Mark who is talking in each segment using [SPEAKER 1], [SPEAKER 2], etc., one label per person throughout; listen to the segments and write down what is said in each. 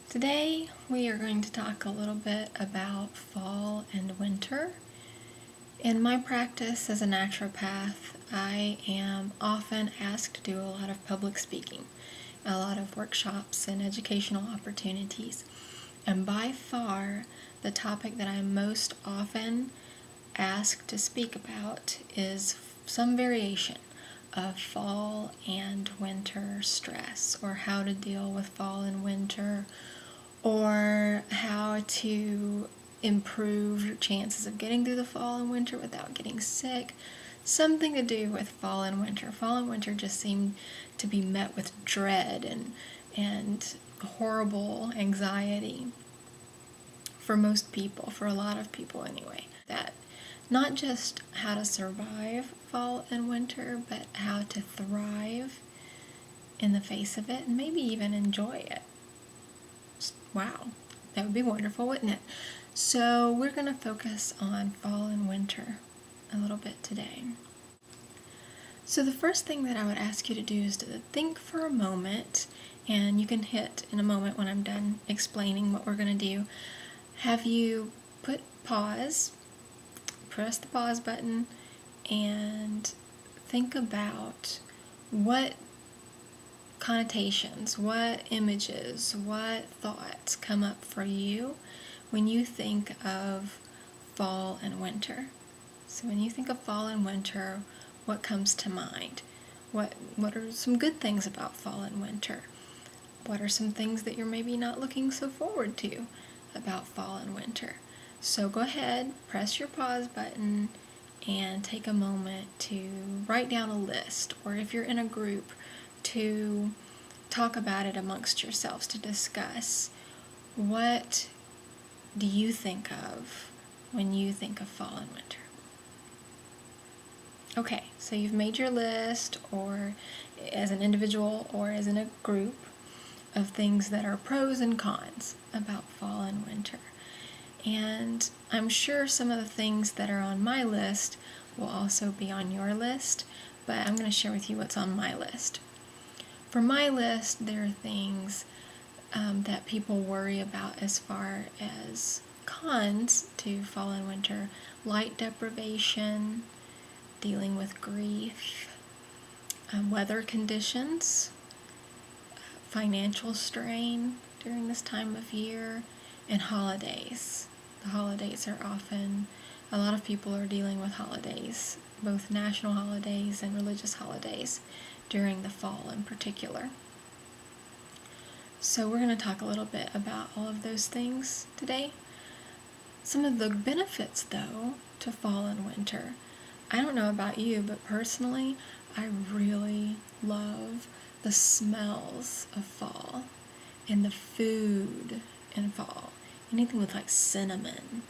[SPEAKER 1] Today we are going to talk a little bit about fall and winter. In my practice as a naturopath, I am often asked to do a lot of public speaking, a lot of workshops and educational opportunities. And by far, the topic that I'm most often asked to speak about is some variation of fall and winter stress, or how to deal with fall and winter, or how to improve your chances of getting through the fall and winter without getting sick. Something to do with fall and winter. Fall and winter just seem to be met with dread and horrible anxiety for most people, for a lot of people anyway. That not just how to survive fall and winter, but how to thrive in the face of it and maybe even enjoy it. Wow, that would be wonderful, wouldn't it? So we're going to focus on fall and winter a little bit today. So the first thing that I would ask you to do is to think for a moment, and you can hit in a moment when I'm done explaining what we're going to do. Have you put pause, press the pause button, and think about what connotations, what images, what thoughts come up for you when you think of fall and winter. So when you think of fall and winter, what comes to mind? What are some good things about fall and winter? What are some things that you're maybe not looking so forward to about fall and winter? So go ahead, press your pause button, and take a moment to write down a list, or if you're in a group, to talk about it amongst yourselves, to discuss what do you think of when you think of fall and winter. Okay, so you've made your list, or as an individual or as in a group, of things that are pros and cons about fall and winter. And I'm sure some of the things that are on my list will also be on your list, but I'm going to share with you what's on my list. For my list, there are things that people worry about as far as cons to fall and winter: light deprivation, dealing with grief, weather conditions, financial strain during this time of year, and holidays. The holidays are often, a lot of people are dealing with holidays, both national holidays and religious holidays, during the fall in particular. So we're going to talk a little bit about all of those things today. Some of the benefits, though, to fall and winter. I don't know about you, but personally, I really love the smells of fall and the food in fall. Anything with like cinnamon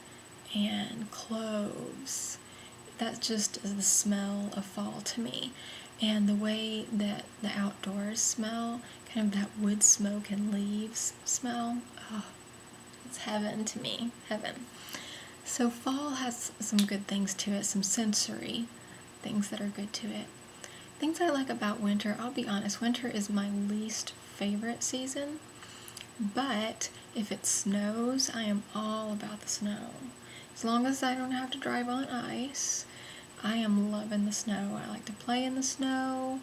[SPEAKER 1] and cloves. That just is the smell of fall to me. And the way that the outdoors smell, kind of that wood smoke and leaves smell, oh, it's heaven to me, heaven. So fall has some good things to it, some sensory things that are good to it. Things I like about winter, I'll be honest, winter is my least favorite season, but if it snows, I am all about the snow. As long as I don't have to drive on ice, I am loving the snow. I like to play in the snow.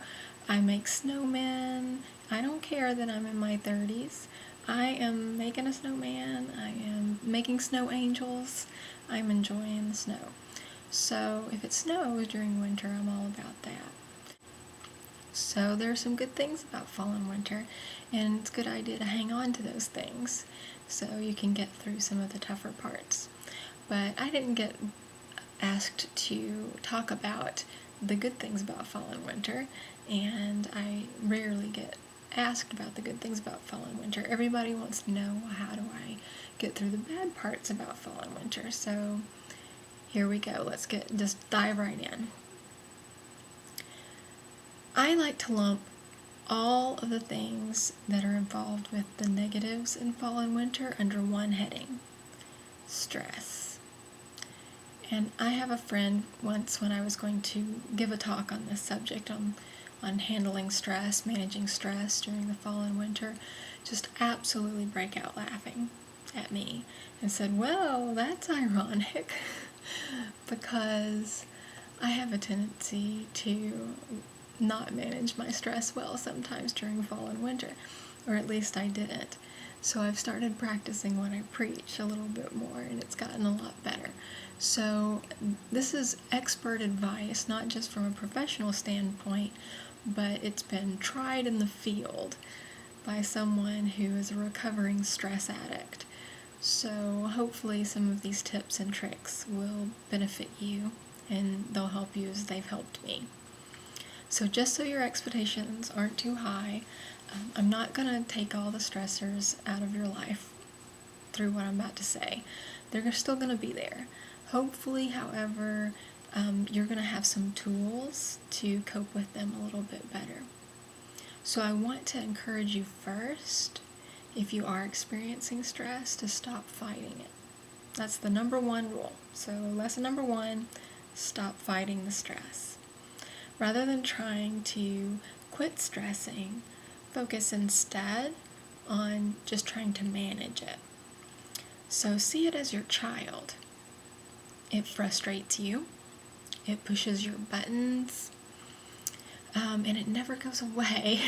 [SPEAKER 1] I make snowmen. I don't care that I'm in my 30s. I am making a snowman. I am making snow angels. I'm enjoying the snow. So if it snows during winter, I'm all about that. So there are some good things about fall and winter, and it's a good idea to hang on to those things so you can get through some of the tougher parts. But I didn't get asked to talk about the good things about fall and winter, and I rarely get asked about the good things about fall and winter. Everybody wants to know, how do I get through the bad parts about fall and winter? So here we go. Let's just dive right in. I like to lump all of the things that are involved with the negatives in fall and winter under one heading: stress. And I have a friend once, when I was going to give a talk on this subject, on on handling stress, managing stress during the fall and winter, just absolutely break out laughing at me and said, well, that's ironic because I have a tendency to not manage my stress well sometimes during fall and winter, or at least I didn't. So I've started practicing what I preach a little bit more, and it's gotten a lot better. So this is expert advice, not just from a professional standpoint, but it's been tried in the field by someone who is a recovering stress addict. So hopefully some of these tips and tricks will benefit you, and they'll help you as they've helped me. So just so your expectations aren't too high, I'm not going to take all the stressors out of your life through what I'm about to say. They're still going to be there. Hopefully, however, you're going to have some tools to cope with them a little bit better. So I want to encourage you first, if you are experiencing stress, to stop fighting it. That's the number one rule. So lesson number one, stop fighting the stress. Rather than trying to quit stressing, focus instead on just trying to manage it. So see it as your child. It frustrates you. It pushes your buttons. And it never goes away.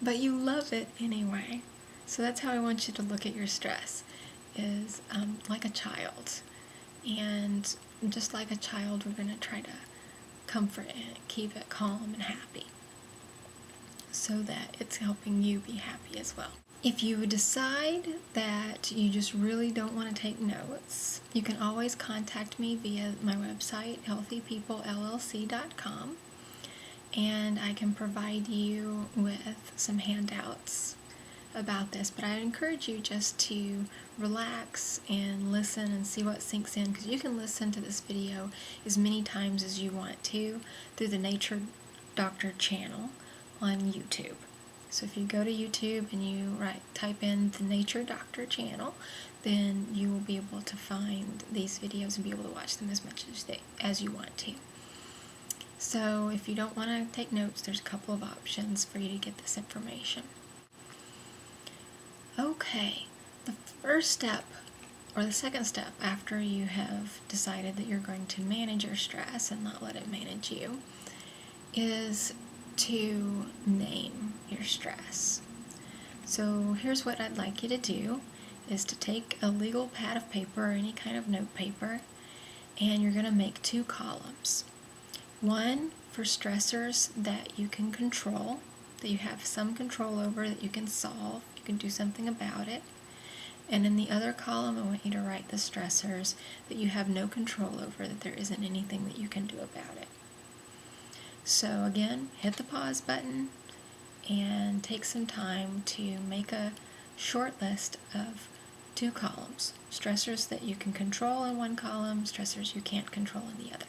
[SPEAKER 1] But you love it anyway. So that's how I want you to look at your stress, is like a child. And just like a child, we're going to try to comfort it, keep it calm and happy, so that it's helping you be happy as well. If you decide that you just really don't want to take notes, you can always contact me via my website, healthypeoplellc.com, and I can provide you with some handouts about this. But I encourage you just to relax and listen and see what sinks in, because you can listen to this video as many times as you want to through the Nature Doctor channel on YouTube. So if you go to YouTube and you type in the Nature Doctor channel, then you will be able to find these videos and be able to watch them as much as you want to. So if you don't want to take notes, there's a couple of options for you to get this information. Okay, the first step, or the second step after you have decided that you're going to manage your stress and not let it manage you, is to name your stress. So here's what I'd like you to do, is to take a legal pad of paper or any kind of note paper, and you're going to make 2 columns. One for stressors that you can control, that you have some control over, that you can solve, you can do something about it. And in the other column, I want you to write the stressors that you have no control over, that there isn't anything that you can do about it. So again, hit the pause button and take some time to make a short list of 2 columns. Stressors that you can control in one column, stressors you can't control in the other.